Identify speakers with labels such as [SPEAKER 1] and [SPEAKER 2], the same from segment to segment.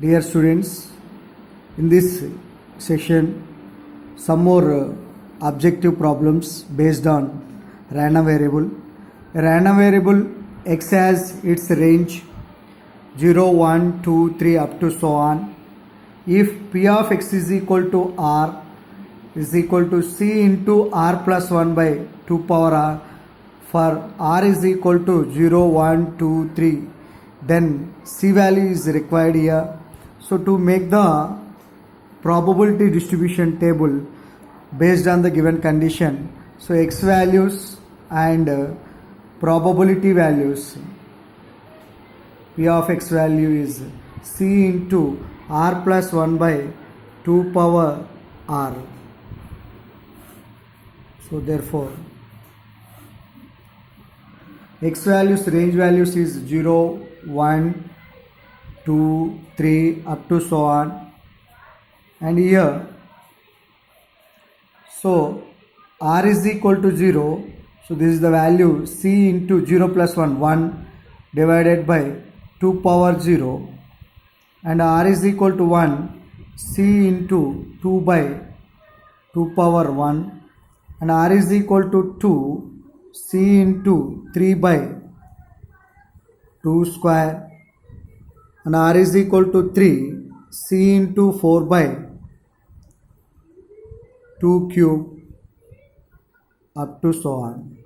[SPEAKER 1] Dear students, in this session, some more objective problems based on random variable. A random variable x has its range 0, 1, 2, 3 up to so on. If p of x is equal to r is equal to c into r plus 1 by 2 power r, for r is equal to 0, 1, 2, 3, then c value is required here. So to make the probability distribution table based on the given condition, so x values and probability values, p of x value is c into r plus 1 by 2 power r. So therefore x values, range values is 0, 1, 2, 3 up to so on, and here so r is equal to 0, so this is the value c into 0 plus 1 divided by 2 power 0, and r is equal to 1, c into 2 by 2 power 1, and r is equal to 2, c into 3 by 2 square, and r is equal to 3, c into 4 by 2 cube up to so on.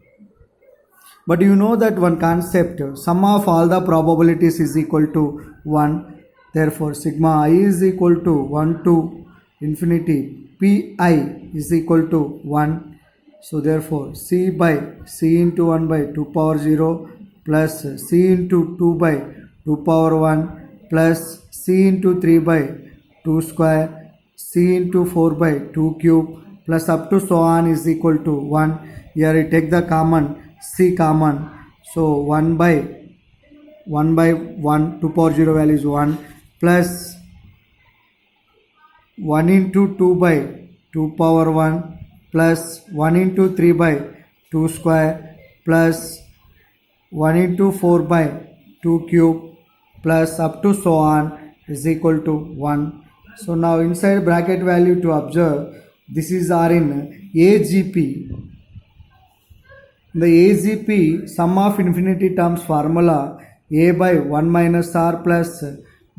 [SPEAKER 1] But you know that one concept, sum of all the probabilities is equal to 1. Therefore sigma I is equal to 1 to infinity pi is equal to 1. So therefore c by c into 1 by 2 power 0 plus c into 2 by 2 power 1 plus c into 3 by 2 square, c into 4 by 2 cube plus up to so on is equal to 1. Here we take the common, c common, so 1 by 1 2 power 0 value is 1 plus 1 into 2 by 2 power 1 plus 1 into 3 by 2 square plus 1 into 4 by 2 cube plus up to so on is equal to 1. So now inside bracket value to observe, this is R in AGP. The AGP sum of infinity terms formula a by 1 minus r plus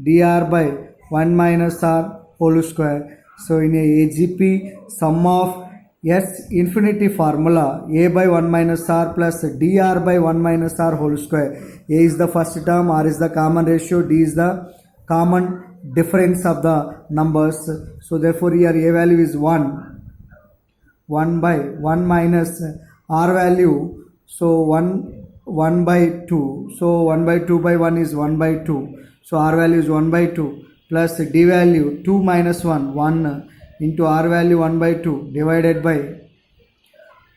[SPEAKER 1] dr by 1 minus r whole square. So in AGP sum of S infinity formula a by 1 minus r plus dr by 1 minus r whole square. A is the first term, r is the common ratio, d is the common difference of the numbers. So therefore here a value is 1 by 1 minus r value, so 1 by 2, so 1 by 2 by 1 is 1 by 2, so r value is 1 by 2 plus d value 2 minus 1 into r value 1 by 2 divided by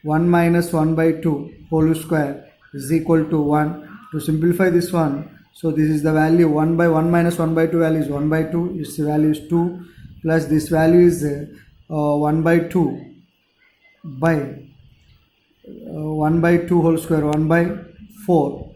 [SPEAKER 1] 1 minus 1 by 2 whole square is equal to 1. To simplify this one, so this is the value 1 by 1 minus 1 by 2 value is 1 by 2, its value is 2 plus this value is 1 by 2 by 1 by 2 whole square 1 by 4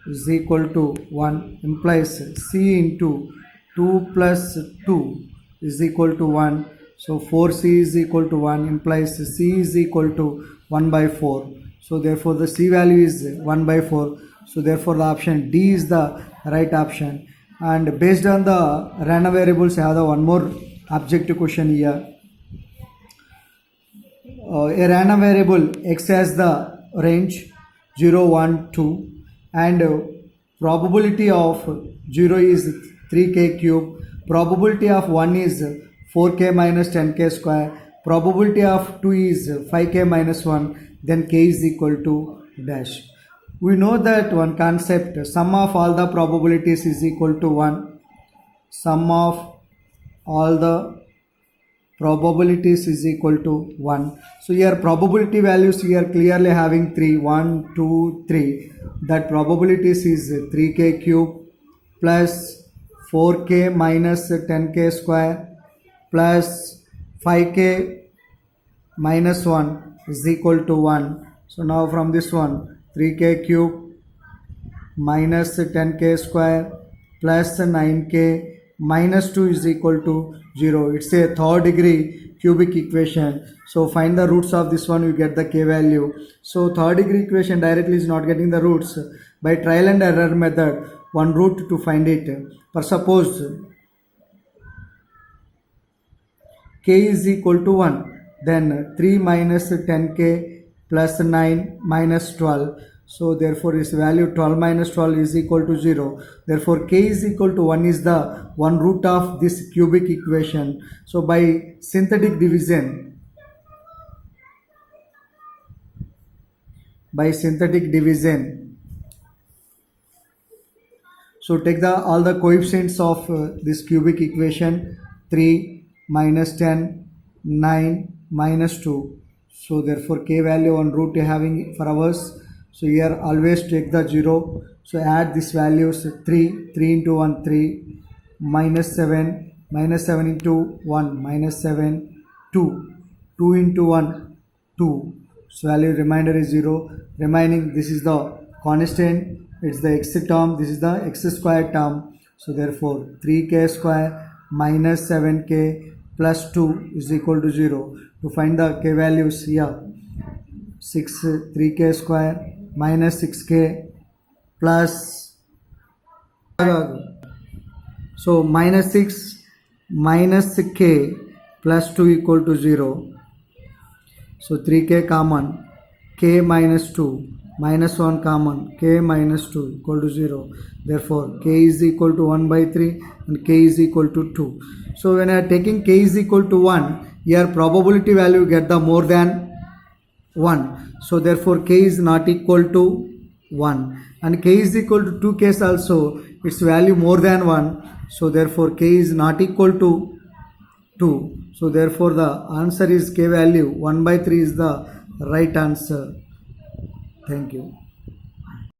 [SPEAKER 1] is equal to 1, implies c into 2 plus 2 is equal to 1. So 4c is equal to 1 implies c is equal to 1 by 4. So therefore the c value is 1 by 4. So therefore the option D is the right option. And based on the random variables, I have the one more objective question here. A random variable x has the range 0, 1, 2 and probability of 0 is 3k cube, probability of 1 is 4k minus 10k square, probability of 2 is 5k minus 1, then k is equal to dash. We know that one concept, sum of all the probabilities is equal to 1. Sum of all the probabilities is equal to 1. So here probability values here clearly having 3, 1, 2, 3. That probabilities is 3k cube plus 4k minus 10k square plus 5k minus 1 is equal to 1. So now from this one 3k cube minus 10k square plus 9k minus 2 is equal to 0. It's a third degree cubic equation. So find the roots of this one, you get the k value. So third degree equation directly is not getting the roots. By trial and error method, one root to find it. For suppose k is equal to 1, then 3 minus 10k plus 9 minus 12. So therefore its value 12 minus 12 is equal to 0. Therefore k is equal to 1 is the one root of this cubic equation. So by synthetic division, so take the all the coefficients of this cubic equation, 3 minus 10, 9 minus 2. So therefore k value on root having for ours. So here always take the 0. So add these values, 3 into 1 3, minus 7 into 1 minus 7, 2 into 1 2. So value remainder is 0. Remaining, this is the constant, it's the x term, this is the x square term. So therefore 3k square minus 7k plus 2 is equal to 0. To find the k values here, 3k square minus 6k plus, so minus 6 minus k plus 2 equal to 0. So 3k common, k minus 2, minus 1 common, k minus 2 equal to 0. Therefore k is equal to 1 by 3 and k is equal to 2. So when I am taking k is equal to 1, here probability value get the more than 1. So therefore k is not equal to 1, and k is equal to 2 case also its value more than 1. So therefore k is not equal to 2. So therefore the answer is k value 1 by 3 is the right answer. Thank you.